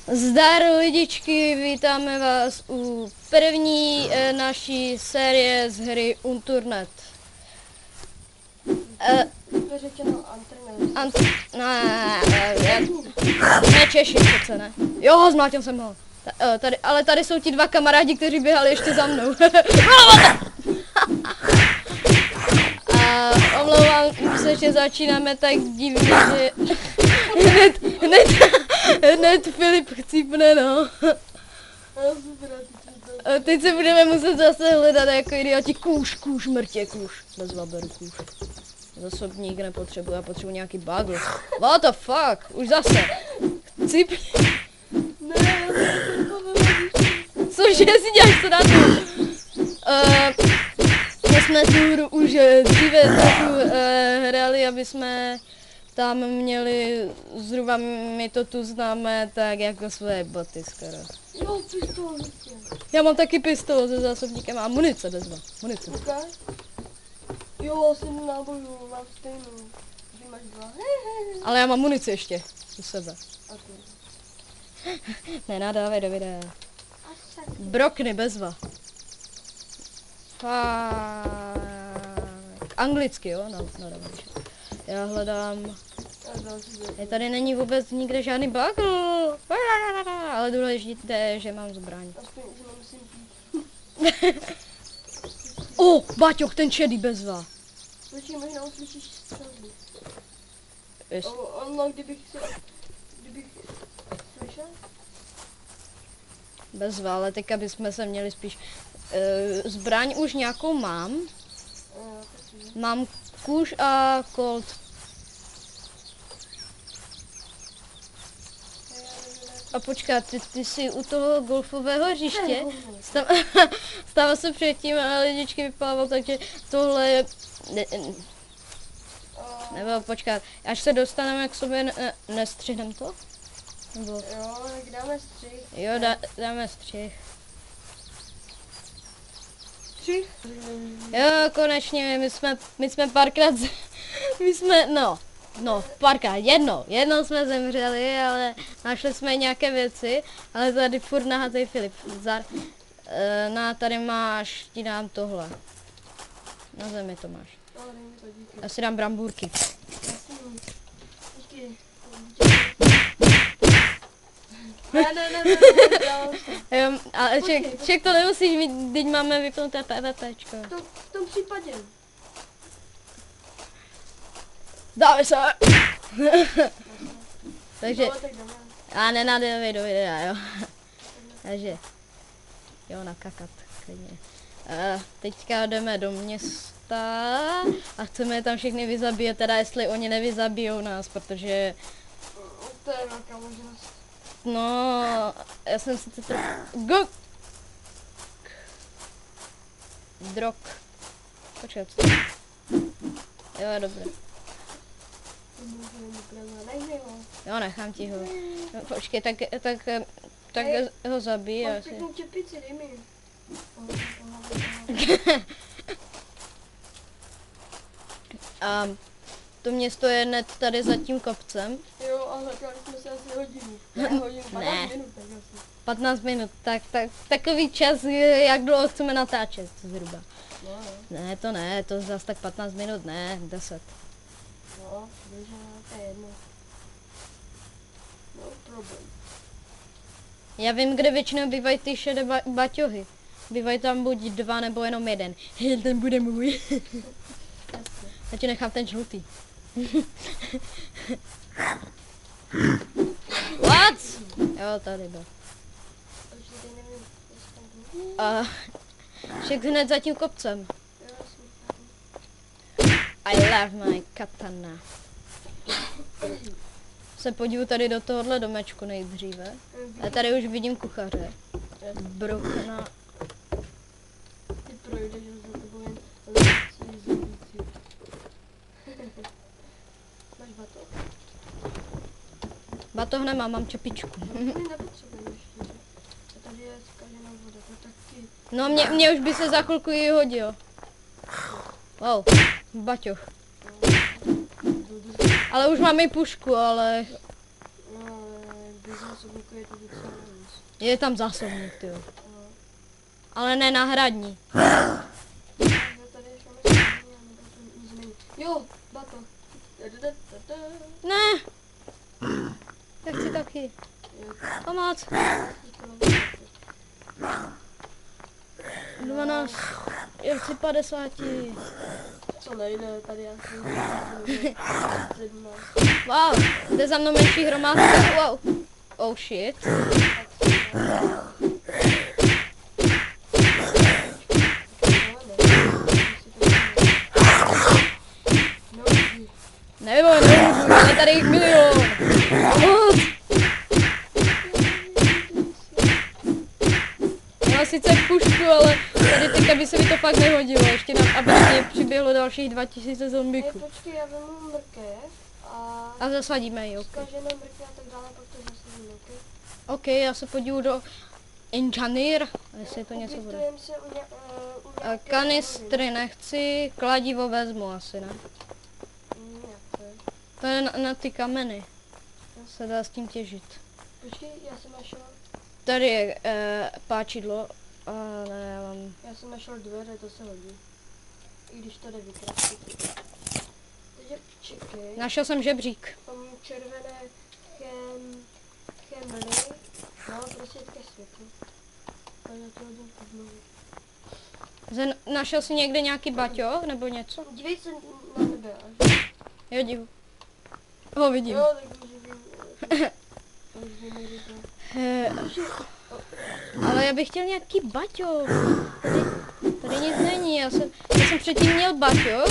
Zdar lidičky, vítáme vás u první naší série z hry Unturned. To řečeno Ne Češi přece, ne. Jo, zmlátil jsem ho. Ale tady jsou ti dva kamarádi, kteří běhali ještě za mnou. A omlouvám se, že začínáme tak divně, že hned Filip chcípne, no. A teď se budeme muset zase hledat jako idioti. Kůž, mrtě, kůž. Bez vaberu, kůž. Zasobník nepotřebuji, já potřebuji nějaký bagl. What the fuck, už zase. Cip. Cože si děláš srandu? My jsme tu hru už dříve trochu hráli, aby jsme tam měli zhruba, my to tu známe tak jako své boty skoro. Jo, pistol. Já mám taky pistol se zásobníkem a munice bezva. Munice. Okay. Jo, 7 nábojů, mám stejnou. Ty máš 2. Ale já mám munici ještě u sebe. Okay. Nenadávej do videa. Brokny bezva. Fakt. Anglicky, jo? No dobrý. Já hledám. Tady není vůbec nikde žádný bagl. Ale důležité je, že mám zbraň. Baťoch, ten čedý bezva. Počkej, možná uslyšíš střelbu. Yes. Ono, kdybych slyšel? Bezva, ale teďka bychom se měli spíš... zbraň už nějakou mám. Mám kůž a kolt. A počkat, ty jsi u toho golfového hřiště? Stával se předtím a lidičky vypával, takže tohle je... Nebo počkat, až se dostaneme k sobě, nestřihneme to? Nebo... Jo, tak dáme střih. Jo, dáme střih. Střih? Jo, konečně, my jsme párkrát, párkrát, jednou jsme zemřeli, ale našli jsme nějaké věci, ale tady furt nahazej Filip, tady máš, ti dám tohle, na zemi to máš, já si dám brambůrky. Ne. Ale ček to nemusíš mít, teď máme vypnuté PvPčko. V tom případě. Dáme se! Takže, a nenadávej do videa, jo. Takže, jo, nakakat, klidně. Teďka jdeme do města a chceme je tam všechny vyzabíjet, teda jestli oni nevyzabijou nás, protože... To je velká možnost. No, já jsem si to Drog. Počkat. Jo, dobré. Jo, nechám ti ho. No, počkej, tak ho zabij asi. Pěknou čepici, dej mi. A to město je hned tady za tím kopcem. Jo, a hledali jsme se asi hodinu. Hodinu, 15 minut, tak asi. 15 minut, takový čas, jak dlouho chceme natáčet zhruba. No. Ne, to zase tak 15 minut, ne, 10. No, to je jedno. No problém. Já vím, kde většinou bývají ty šedé baťohy. Bývají tam buď 2 nebo jenom 1. Ten bude můj. Já ti nechám ten žlutý. What? Jo, tady byl. Však hned za tím kopcem. I love my katana. Se podívu tady do tohohle domečku nejdříve. A tady už vidím kuchaře. Brokna. Ty projdeš za tebou jen máš batoh? Batoh nemám, mám čepičku. My nepotřebujeme ještě. A tady je zkažená voda, to taky. No mě už by se za chvilku i hodil. Wow, baťoch. Ale už mám i pušku, ale... No, bez zásobníku je to docela moc. Je tam zásobník, ty jo. No. Ale ne náhradní. Já tady máme stejný, nebo to nic není. Jo, bato. Ne! Já chci taky. Pomoc. 12. Já chci 50. Co nejde, tady já jsem 17. Wow, jde za mnou menší hromádka. Wow. Oh shit. Nemůžu, ale tady jich milion. Pomoc. Já sice pušku, ale tady teďka by se mi to fakt nehodilo. Ještě aby mě přiběhlo dalších 2000 zombíků. Počkej, já vezmu mrkev A zasadíme ji, ok. zkažené mrkev a tak dále, pak to zasadíme, ok? Ok, já se podívu do Engineer, jestli to něco bude. Ubytujeme se u A nějaké kanistry nechci, kladivo vezmu asi, ne? Jak to je? To je na ty kameny. Se dá s tím těžit. Počkej, já jsem našel, Tady je páčidlo, ale já mám... já jsem našel dveře, to se hodí. I když to jde vykrástit. Takže čekej, Našel jsem žebřík. mám červené chemry, no prostě také světlo. A já to hodím znovu. Našel jsi někde nějaký baťoch nebo něco? Dívej se na nebe, až. Jo, divu. Ho vidím. Jo, tak už vím. To už vím, jak to. Ale já bych chtěl nějaký baťoch. Tady nic není. Já jsem předtím měl baťoch,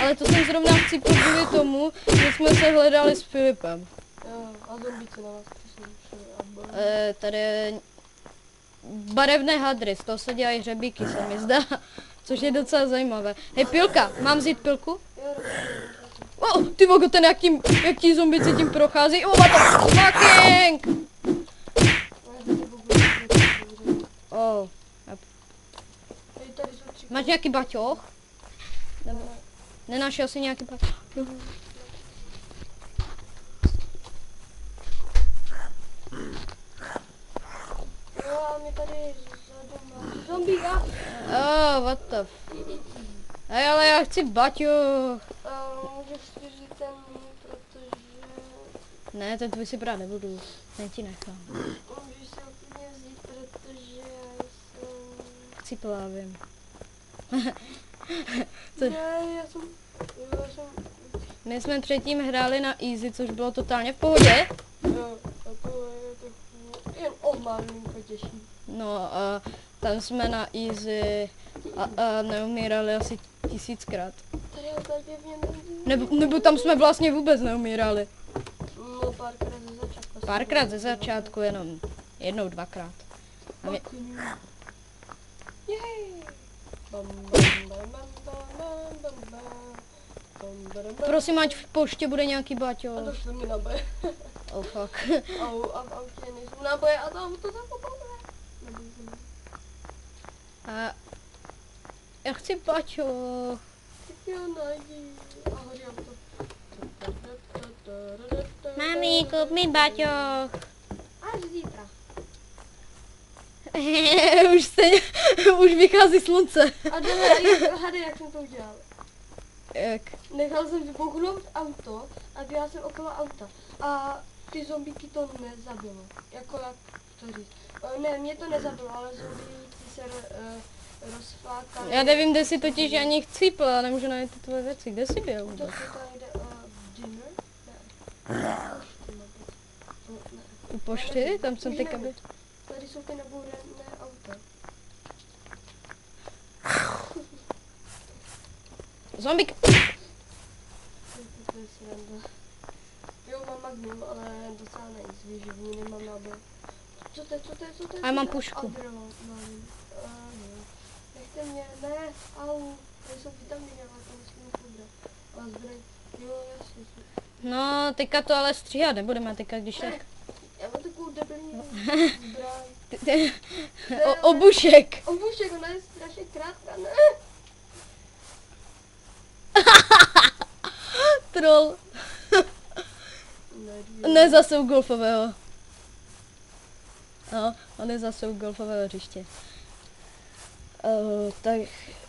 ale to jsem zrovna chcípl kvůli tomu, že jsme se hledali s Filipem. Jo, a zombíci na vás přišli. Tady je barevné hadry, z toho se dělají hřebíky, se mi zdá. Což je docela zajímavé. Hej, pilka, mám vzít pilku? Jo, Oh, ty vogo, ten jak ti zombici tím prochází. Oh, what the fucking! Oh. Máš nějaký baťoch? Nebo nenašel jsi nějaký baťoch? Jo, a my tady vzadu máme zombíka. Oh, what the f... Hej, ale já chci baťoch. Můžeš si říct ten můj, protože... Ne, ten tvůj si brát nebudu. Ten ti nechám. Můžeš si ho klidně vzít, protože já jsem... Chci plávím. Ne, já jsem... My jsme předtím hráli na easy, což bylo totálně v pohodě. Jo, a to je to jen o malinko těžší. No a tam jsme na easy a neumírali asi 1000krát. Tady ho tady v něm Nebo tam jsme vlastně vůbec neumírali. No, párkrát ze začátku. Párkrát ze začátku, jenom jednou, dvakrát. A mě... Jej! Prosím, ať v poště bude nějaký A baťo. došli mi naboje. Oh fuck. A v autě nejsou naboje a to auto zakopalé. A já chci baťo. Tak jo, najdi. A hoří auto. Mami, kup mi baťo. Až zítra. Už vychází slunce. A hady, jak jsem to udělal. Jak? Nechal jsem vypouchnout auto a běhal jsem okolo auta. A ty zombíky to nezabilo. Jako jak to říct. Ne, mě to nezabilo, ale zombíci se rozflákali. Já nevím, kde jsi totiž ani chcípl, ale nemůžu najít ty tvoje věci. Kde jsi byl To vůbec? se to jde dinner? Ne. U pošty? Tam jsem teďka byl. Tady jsou ty nabourené auta. Zombík! To je sranda. Jo, mám magnum, ale docela nejc, výživní, nemám náboj. Co to je? A já mám pušku. Adrenalin. Nechte mě, ne, au. Tady jsou vitamíny, ale to musím pobrat. A zbraň, jo, jasně. No, teďka to ale stříhat nebudeme, teďka když tak... Já mám takovou debilní zbraň. Obušek! Obušek, ona je strašně krátká, ne? Troll. Ne zase u golfového. No, on je zase u golfového hřiště. Tak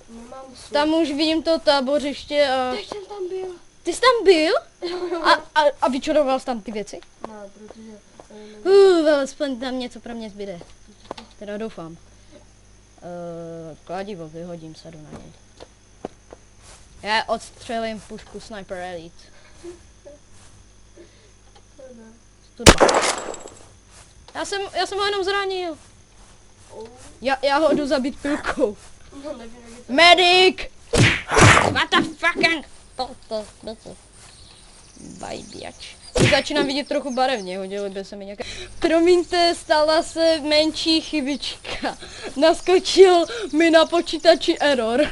Nemám slov. tam už vidím to tábořiště a... Teď jsem tam byl. Ty jsi tam byl? Jo, jo. A vyčuroval jsi tam ty věci? Ne, protože... Alespoň tam něco pro mě zbyde. Teda doufám. Kladivo vyhodím, sadu na něj. Já odstřelím pušku Sniper Elite. Studba. Já jsem ho jenom zranil. Oh, Já ho jdu zabít pilkou. no nevím, jak je to. Medic! What the fucking... To. Bajbiač. Už začínám vidět trochu barevně, hodili by se mi nějaké... Promiňte, stala se menší chybička. Naskočil mi na počítači error.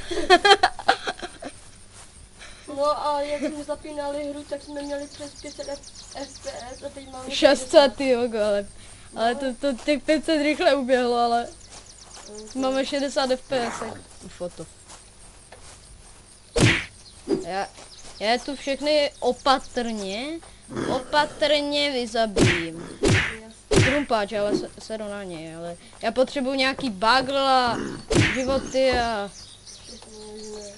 No a jak jsme zapínali hru, tak jsme měli přes 500 FPS a teď máme... 600, ty jogo, ale to těch 500 rychle uběhlo, ale máme 60 FPS. Foto. Já tu všechny opatrně vyzabijím. Krumpáč, ale sedu na něj, ale já potřebuji nějaký bagl a životy a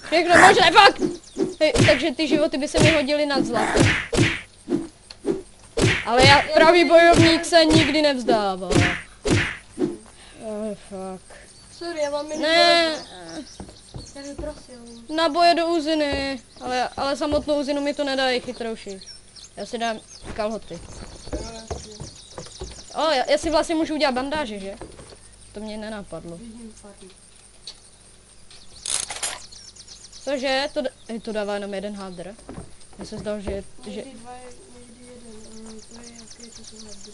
všechno možné, fakt! Hej, takže ty životy by se mi hodily nad zlato. Ale já pravý bojovník se nikdy nevzdává. Fuck. Sorry, já mám Ne, Já bych prosil. naboje do uziny, ale samotnou uzinu mi to nedají chytrouši. Já si dám kalhoty. Já si vlastně můžu udělat bandáže, že? To mě nenapadlo. Vidím farmu. Cože? To dává jenom jeden hadr. Mně se zdal, že... Někdy dva, někdy jeden. To je jaké to jsou hadry.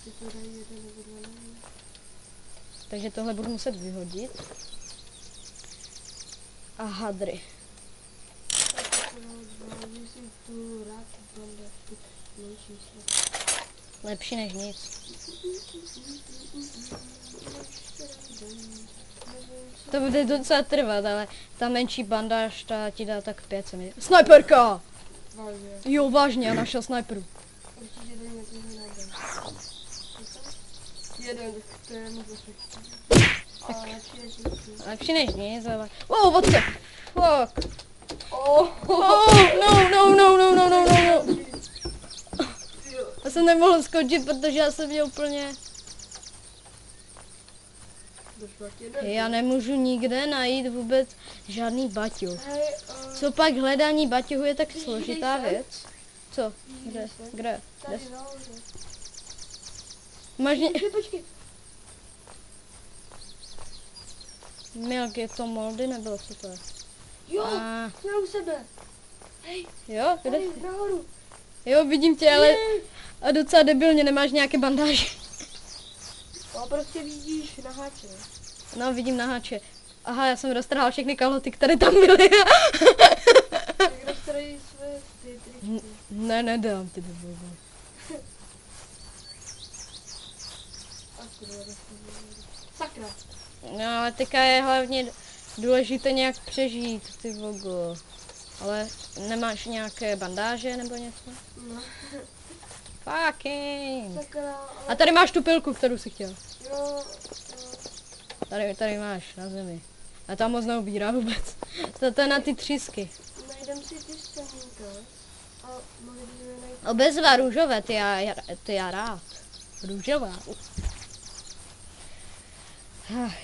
Ty to dají jeden nebo dva, nevím. Takže tohle budu muset vyhodit. A hadry. Myslím tu rád bandažku menší slov. Lepší než nic. To bude docela trvat, ale ta menší bandáž ta ti dá tak 5 se mi... Snajperka! Vážně. Jo, vážně, já našel snajperu. Určitě dej něco jiného. Jeden, to je moc efektivní. A lepší než nic. Lepší než nic, ale... Wow, what the fuck? Oh, No. Já jsem nemohl skočit, protože já jsem měl úplně... Já nemůžu nikde najít vůbec žádný baťoh. Hej, Co pak hledání baťohu je tak složitá Vidíš se? věc? Co? Kde? tady nahoře. Máš ně... Počkej. Milk, je to moldy nebo co to je? Jo, A, jsme u sebe. Hej, jo, kde? tady nahoru. Jo, vidím tě, ale a docela debilně, nemáš nějaké bandáže. No prostě vidíš na háče. No, vidím na háče. Aha, já jsem roztrhal všechny kalhoty, které tam byly. Tak roztrají své ty tričky. Ne, nedám ty do bohu. Sakra. No, ale teďka je hlavně důležité nějak přežít, ty vogo. Ale nemáš nějaké bandáže nebo něco? No. Fucking. Sakra, A ale tady máš tu pilku, kterou jsi chtěl. jo, Tady máš, na zemi. A tam moc neubírá vůbec. To je na ty třísky. najdem si ty semínka a mohli bychom najít. Obezva růžové, ty já rád. Růžová.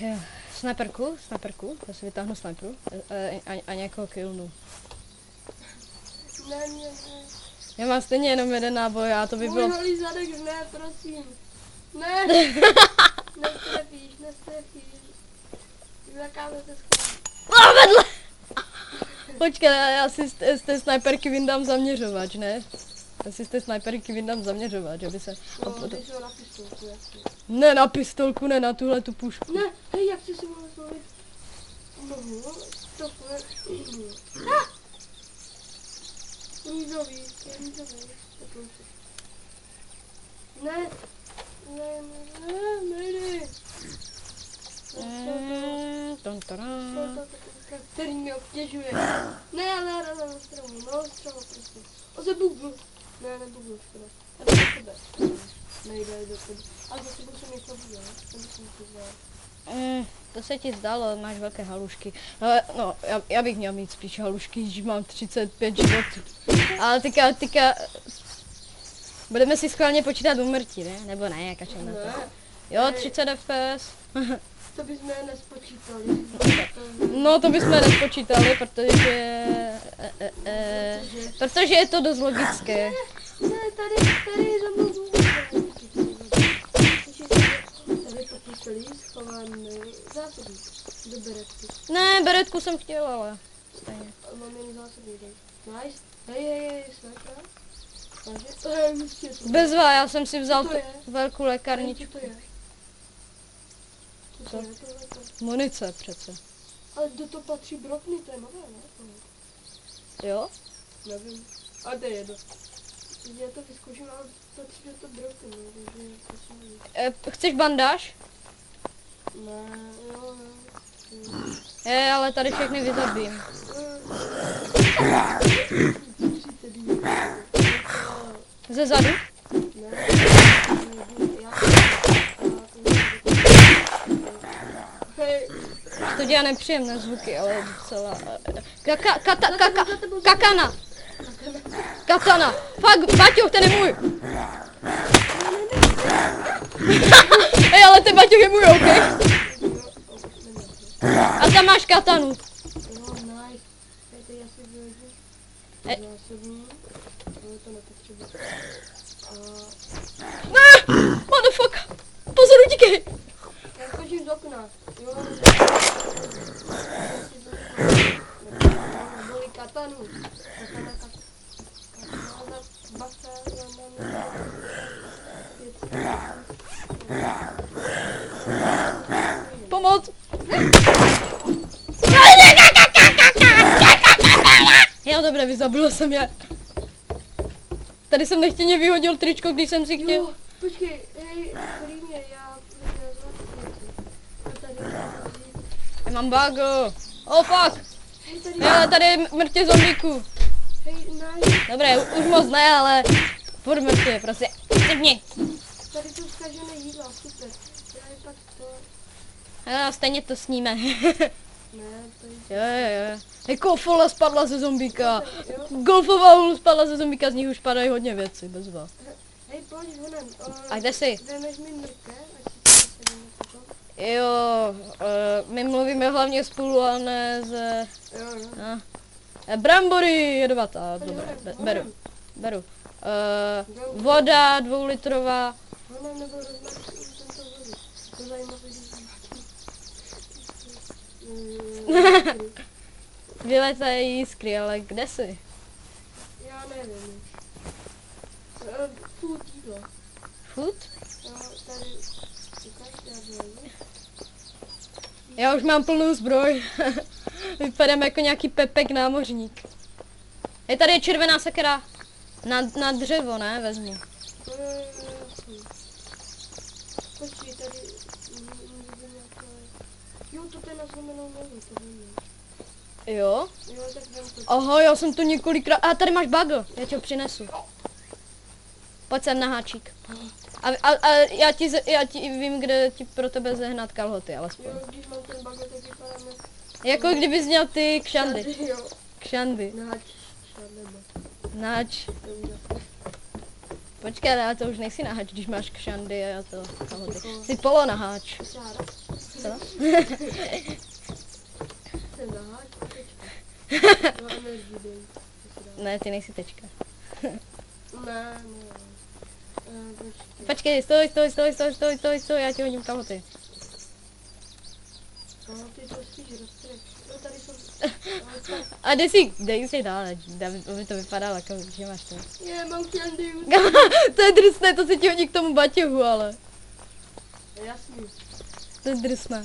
Jo. Sniperku, já si vytáhnu sniperu a někoho killnu. Ne. Já mám stejně jenom jeden náboj a to by bylo... Můj holý zadek, ne, prosím. Ne. Nestrefíš. Zakážete schválně. A vedle! Počkej, já si z té sniperky vyndám zaměřovač, ne? Já si z té sniperky vyndám zaměřovač, aby se... No, ty jsou na pistolku, jasně. Ne na pistolku, ne na tuhle tu pušku. Ne, hej, jak jsi si mohl zvolit? Mohu, tohle. Růžový, je růžový. Ne, nejde. Který mě obtěžuje. Ne, na stromu, prostě. O, se bubnu. Ne, nebubnu, škoda. A to je tebe. nejde do tebe. A za sebou jsem něco viděl, to bych jsem to vzal. To se ti zdalo, máš velké halušky. Ale no, já bych měl mít spíš halušky, když mám 35 životů. Ale teďka, budeme si schválně počítat úmrtí, ne? Nebo ne, jak na to? Ne, Jo, 30 FPS. to bychom nespočítali. No, to bychom nespočítali, protože je to dost logické. Ne, tady za mnou vůbec. Tady pokusili schovaný zásobník do beretky. Ne, beretku jsem chtěl, ale stejně. Mám jen zásobník. Nice. Hej, světla. To je místě. Bezva, já jsem si vzal Co to je? velkou lékárničku. Co to je? Co to je tohleto? Munice přece. Ale do toho patří brokny, to je nové, ne? Jo? Nevím. A to je jedno. Já to vyzkouším, ale patří do toho brokny, takže to si nevím. Chceš bandáž? Ne, jo, ne. Ale tady všechny vyzabím. Ze zadu? To dělá nepříjemné zvuky, ale docela... Kakana! Katana! Fakt, Baťoch, ten je můj! Hej, ale ten Baťoch je můj, okej? A tam máš katanu. Jo, nice. Teď já si vyhodím zásobní. Ale to nepotřebuji. Ne! Motherfucker! Pozor, utíkej! Já skočím z okna. Jo. Neboli katanu. Katana. Bacha, Pomoc! Jo, dobré, vyzabila jsem je. Tady jsem nechtěně vyhodil tričko, když jsem si chtěl. Jo, počkej, hej, klidně, já Já mám bago. Oh fuck! hej, tady, Ale tady je mrtě zombíků. hej, nice, Dobré, už moc ne, ale furt mrtě, prostě. Cipni. tady jsou zkažené jídla, super. Já je tak to, Stejně to sníme. ne, to je, Jo. Hej, golfola spadla ze zombíka. jo, Golfová hůl spadla ze zombíka, z nich už padají hodně věci, bez vás. hej, pojď honem, A kde jsi? vemeš mi mrkev, ať si to sedíme potom. Jo, my mluvíme hlavně spolu a ne ze... Jo, Brambory jedovatá, dobré, beru. Voda 2litrová. honem nebo rozmačím tento vodu, to zajímavé, Vyletají jiskry, ale kde jsi? já nevím. Food jídlo. Food? Jo, tady, ukaž, já nevím. Já už mám plnou zbroj. Vypadám jako nějaký pepek námořník. Tady je červená sekera. Na dřevo, ne? Vezmu. Počkej, tady může nějaké... Jo, to je na zlomenou nohu, to vím. Jo? Jo, tak vím to. Aha, já jsem to několikrát... A tady máš bagel, já ti ho přinesu. Pojď sem na háčík. A já ti vím, kde ti pro tebe zehnat kalhoty, alespoň. Jo, když mám ten bagel, tak vypadáme... Jako kdybys měl ty kšandy. Jo, Kšandy. nač, šadleba. Nač. Počkej, ale to už nejsi naháč, když máš kšandy a to kalhoty. Jsi polonaháč. Sára. Co? Jsem naháč, tečka. No, energii dej. Ne, ty nejsi tečka. Ne. Počkej, stoj, já ti hodím kalhoty. No, ty to spíš roztrh. No, tady jsou... A dej si dál, aby to vypadalo, jako že máš to. Je, mám candy. To je drsné, to si ti hodí k tomu baťohu, ale. Jasný. To je drsné.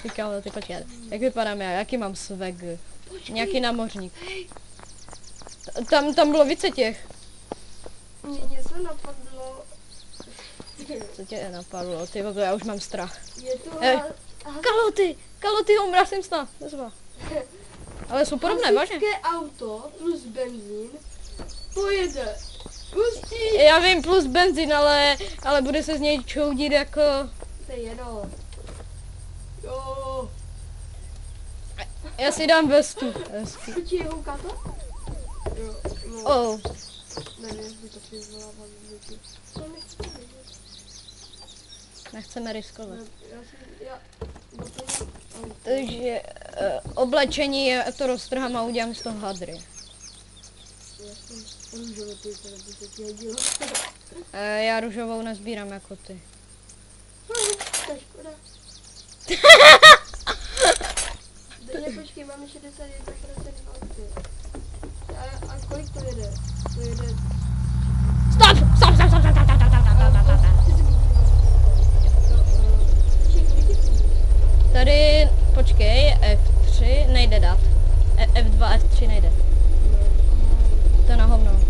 Ty kalhoty, počkej, jak vypadám já, jaký mám swag? Nějaký námořník. Tam bylo více těch. Mě něco napadlo. Co tě napadlo? Ty vole, já už mám strach. Je to... Kalhoty, umrásím snad, bezva. Ale jsou podobné, vážně. hasičské auto plus benzín pojede Pustí! Já vím, plus benzín, ale bude se z něj čoudit jako... To je jedno. Jo. Já si dám vestu. Hezky. Počkej, houká to? Jo, no. Oh, Nevím, jestli to vyvolává zvuky. To nechci vidět. nechceme riskovat. Já doplním auto. Takže oblečení to roztrhám a udělám z toho hadry. Já jsem růžový, ty se by se ti hodilo. Já růžovou nezbírám jako ty. To je škoda. Ne, počkej, máme 61% v autě. A kolik to jede? To jede... Stop! Stop, stop, stop, stop, stop, stop, stop, stop, stop, stop. Tady, počkej, F3 nejde dát. F2, F3 nejde. To je na hovno.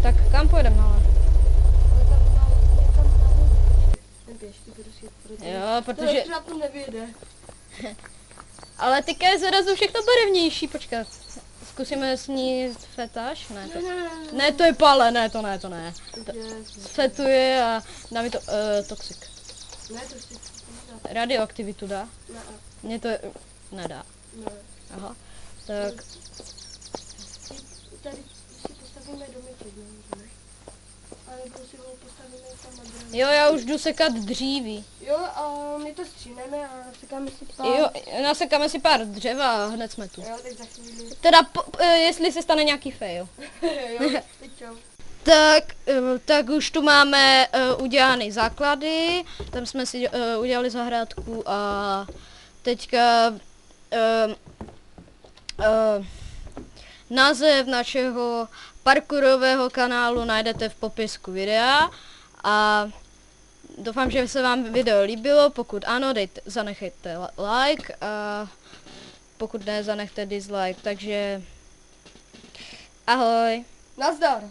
Tak kam pojedeme, ale? Jo, protože... To nevyjede. Ale teďka je zrazu všechno barevnější, počkat. Zkusíme snít fetáž? Ne, to... Ne, to je pale, ne, to ne, to ne. Fetuje a dá mi to toxik. Ne, to si nedá. Radioaktivitu dá? Ne, Mně to nedá. ne. Aha. Tak, Tady si postavíme domeček, nemůžeme. Ale nebo si ho postavíme tam na druhé. jo, já už jdu sekat dříví. Jo, a my to stříneme a sekáme si pár. Jo, nasekáme si pár dřeva a hned jsme tu. Jo, tak za chvíli. Teda, jestli se stane nějaký fail. Jo, teď čau. Tak už tu máme udělané základy, tam jsme si udělali zahrádku a teďka název našeho parkourového kanálu najdete v popisku videa a doufám, že se vám video líbilo, pokud ano, zanechejte like a pokud ne, zanechte dislike, takže ahoj. Nazdar.